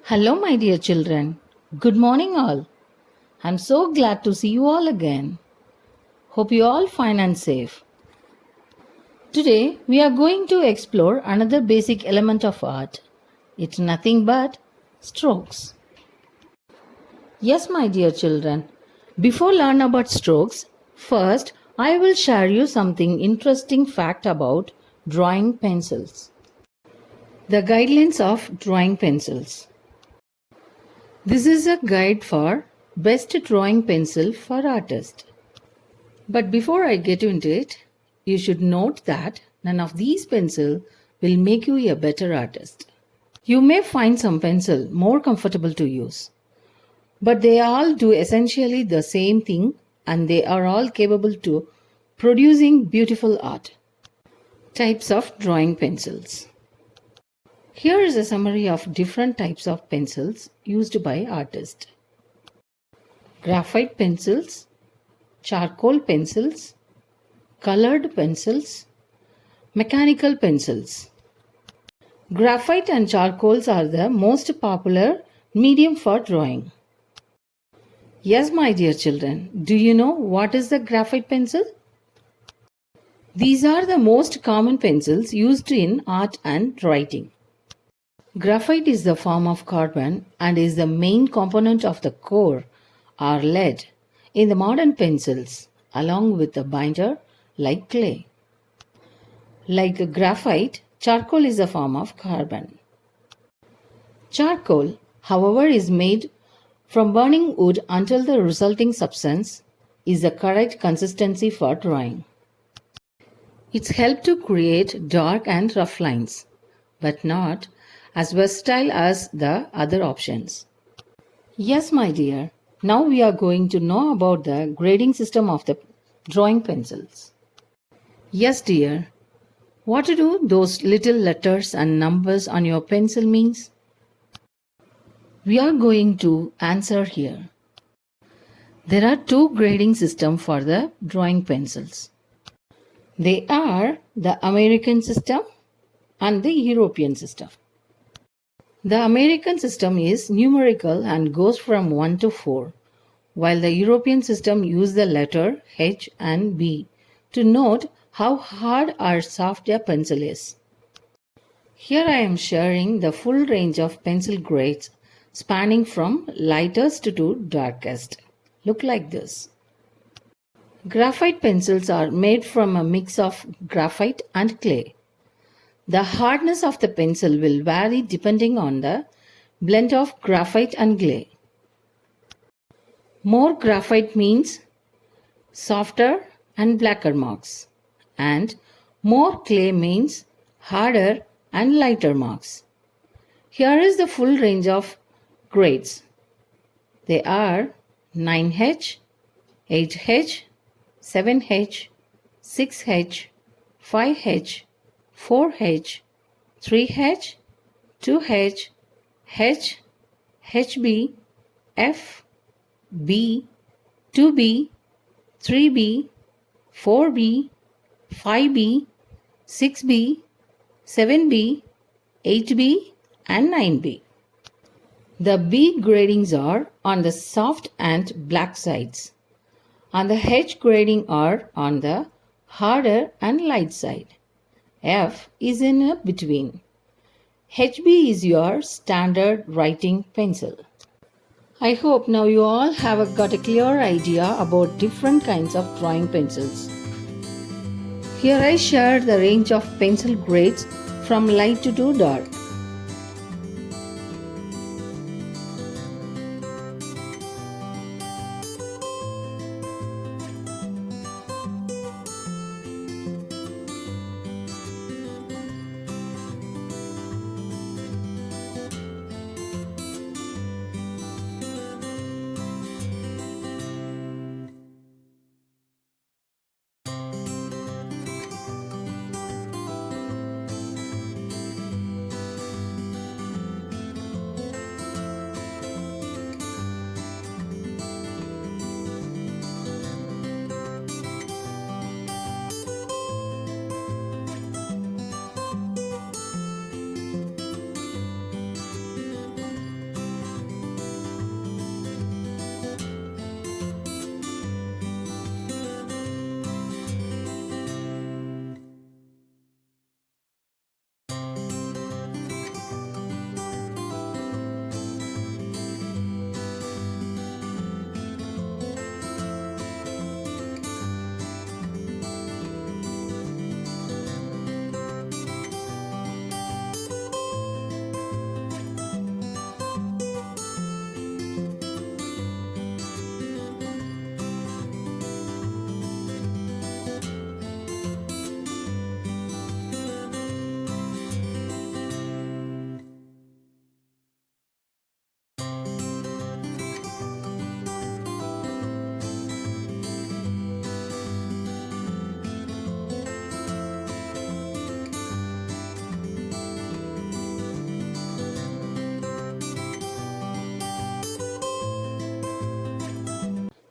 Hello, my dear children. Good morning, all. I'm so glad to see you all again. Hope you all fine and safe. Today, we are going to explore another basic element of art. It's nothing but strokes. Yes, my dear children. Before learn about strokes, first I will share you something interesting fact about drawing pencils. The guidelines of drawing pencils. This is a guide for best drawing pencil for artists. But before I get into it, you should note that none of these pencils will make you a better artist. You may find some pencil more comfortable to use, but they all do essentially the same thing and they are all capable to producing beautiful art. Types of drawing pencils. Here is a summary of different types of pencils used by artists. Graphite pencils, charcoal pencils, colored pencils, mechanical pencils. Graphite and charcoals are the most popular medium for drawing. Yes, my dear children, do you know what is the graphite pencil? These are the most common pencils used in art and writing. Graphite is the form of carbon and is the main component of the core or lead in the modern pencils along with the binder like clay. Like graphite, charcoal is a form of carbon. Charcoal, however, is made from burning wood until the resulting substance is the correct consistency for drawing. It's helped to create dark and rough lines, but not as versatile as the other options. Yes, my dear. Now we are going to know about the grading system of the drawing pencils. Yes, dear. What do those little letters and numbers on your pencil means? We are going to answer here. There are two grading systems for the drawing pencils. They are the American system and the European system. The American system is numerical and goes from 1 to 4, while the European system uses the letter H and B to note how hard or soft a pencil is. Here I am sharing the full range of pencil grades spanning from lightest to darkest. Look like this. Graphite pencils are made from a mix of graphite and clay. The hardness of the pencil will vary depending on the blend of graphite and clay. More graphite means softer and blacker marks, and more clay means harder and lighter marks. Here is the full range of grades. They are 9H, 8H, 7H, 6H, 5H, 4H, 3H, 2H, H, HB, F, B, 2B, 3B, 4B, 5B, 6B, 7B, 8B, and 9B. The B gradings are on the soft and black sides, and the H grading are on the harder and light side. F is in a between. HB is your standard writing pencil. I hope now you all have got a clear idea about different kinds of drawing pencils. Here I shared the range of pencil grades from light to dark.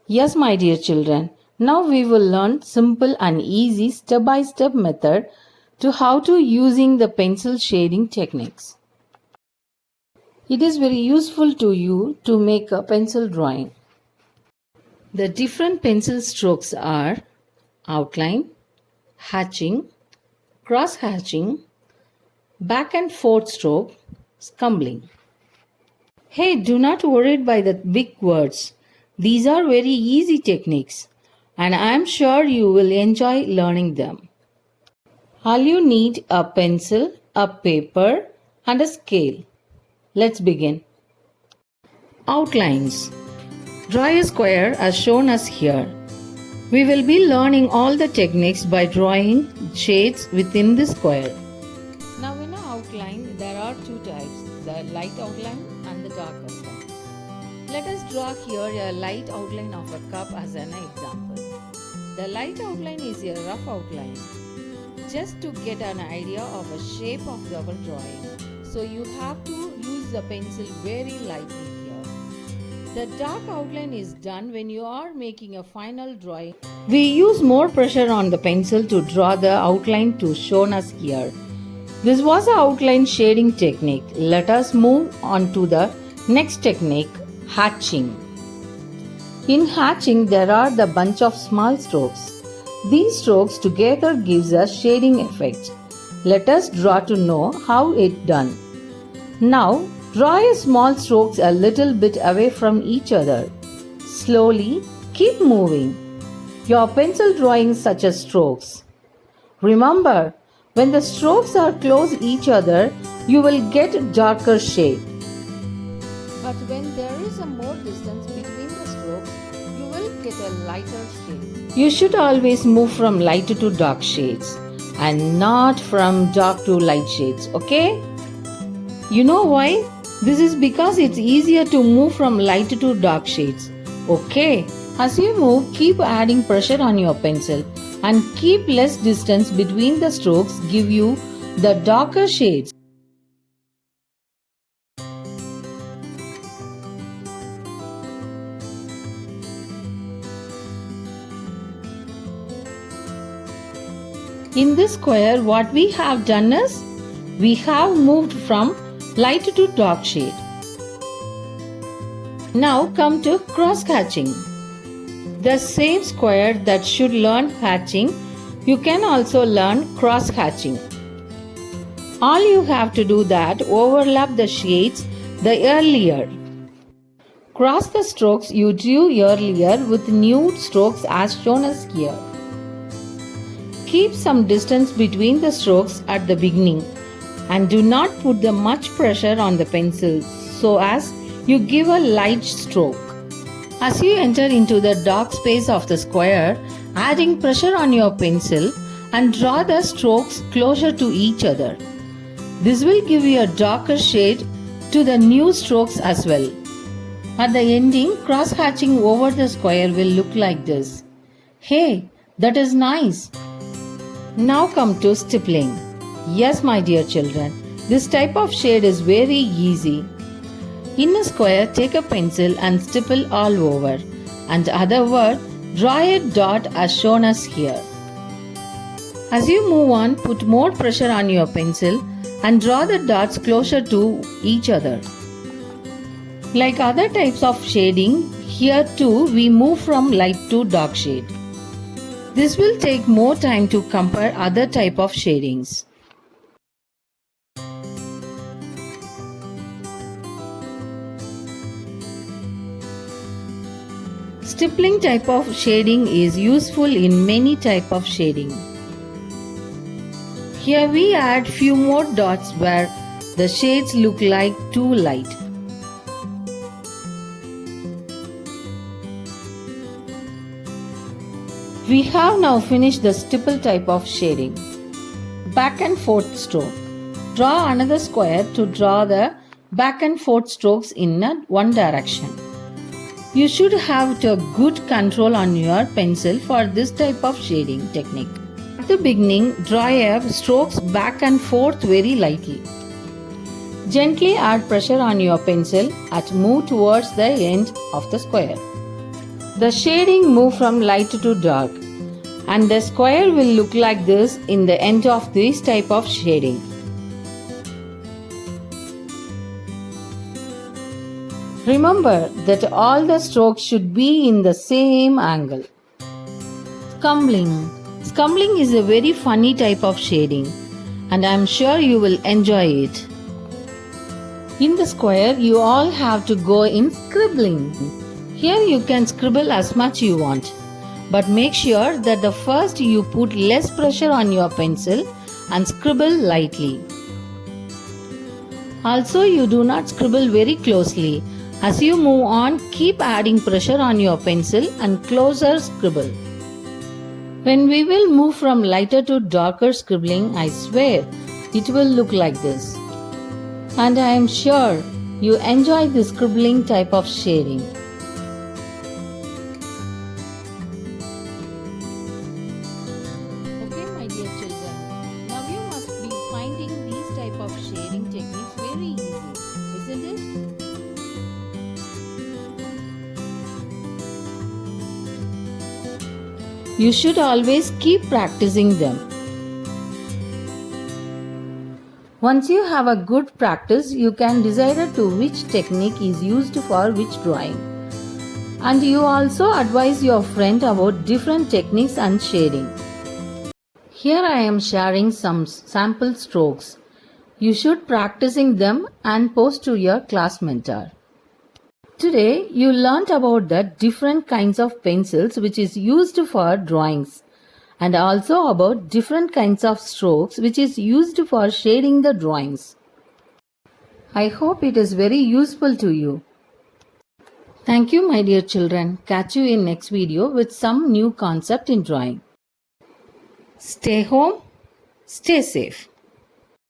Yes, my dear children, now we will learn simple and easy step-by-step method to how to using the pencil shading techniques. It is very useful to you to make a pencil drawing. The different pencil strokes are outline, hatching, cross hatching, back and forth stroke, scumbling. Hey, do not worry by the big words. These are very easy techniques and I am sure you will enjoy learning them. All you need a pencil, a paper and a scale. Let's begin. Outlines. Draw a square as shown as here. We will be learning all the techniques by drawing shades within the square. Now in an outline there are two types, the light outline and the dark outline. Let us draw here a light outline of a cup as an example. The light outline is a rough outline, just to get an idea of a shape of our drawing. So you have to use the pencil very lightly here. The dark outline is done when you are making a final drawing. We use more pressure on the pencil to draw the outline to shown as here. This was the outline shading technique. Let us move on to the next technique, hatching. In hatching, there are the bunch of small strokes. These strokes together gives a shading effect. Let us draw to know how it done. Now, draw a small strokes a little bit away from each other. Slowly, keep moving. Your pencil drawing such as strokes. Remember, when the strokes are close each other, you will get darker shade. But when there is a more distance between the strokes, you will get a lighter shade. You should always move from light to dark shades and not from dark to light shades, okay? You know why? This is because it's easier to move from light to dark shades, okay? As you move, keep adding pressure on your pencil and keep less distance between the strokes give you the darker shades. In this square, what we have done is, we have moved from light to dark shade. Now come to cross hatching. The same square that should learn hatching, you can also learn cross hatching. All you have to do that overlap the shades the earlier. Cross the strokes you drew earlier with new strokes as shown as here. Keep some distance between the strokes at the beginning and do not put the much pressure on the pencil so as you give a light stroke. As you enter into the dark space of the square, adding pressure on your pencil and draw the strokes closer to each other. This will give you a darker shade to the new strokes as well. At the ending, cross hatching over the square will look like this. Hey, that is nice. Now come to stippling. Yes, my dear children, this type of shade is very easy. In a square, take a pencil and stipple all over, and other word, draw a dot as shown as here. As you move on, put more pressure on your pencil and draw the dots closer to each other. Like other types of shading, here too we move from light to dark shade. This will take more time to compare other type of shadings. Stippling type of shading is useful in many type of shading. Here we add few more dots where the shades look like too light. We have now finished the stipple type of shading. Back and forth stroke. Draw another square to draw the back and forth strokes in one direction. You should have a good control on your pencil for this type of shading technique. At the beginning, draw a strokes back and forth very lightly. Gently add pressure on your pencil and move towards the end of the square. The shading move from light to dark, and the square will look like this in the end of this type of shading. Remember that all the strokes should be in the same angle. Scumbling. Scumbling is a very funny type of shading, and I am sure you will enjoy it. In the square, you all have to go in scribbling. Here you can scribble as much you want, but make sure that the first you put less pressure on your pencil and scribble lightly. Also, you do not scribble very closely. As you move on, keep adding pressure on your pencil and closer scribble. When we will move from lighter to darker scribbling, I swear it will look like this. And I am sure you enjoy this scribbling type of shading. Okay, my dear children, now you must be finding these type of shading techniques very easy, isn't it? You should always keep practicing them. Once you have a good practice, you can decide to which technique is used for which drawing. And you also advise your friend about different techniques and shading. Here I am sharing some sample strokes. You should practicing them and post to your class mentor. Today you learnt about the different kinds of pencils which is used for drawings, and also about different kinds of strokes which is used for shading the drawings. I hope it is very useful to you. Thank you, my dear children. Catch you in next video with some new concept in drawing. Stay home, stay safe.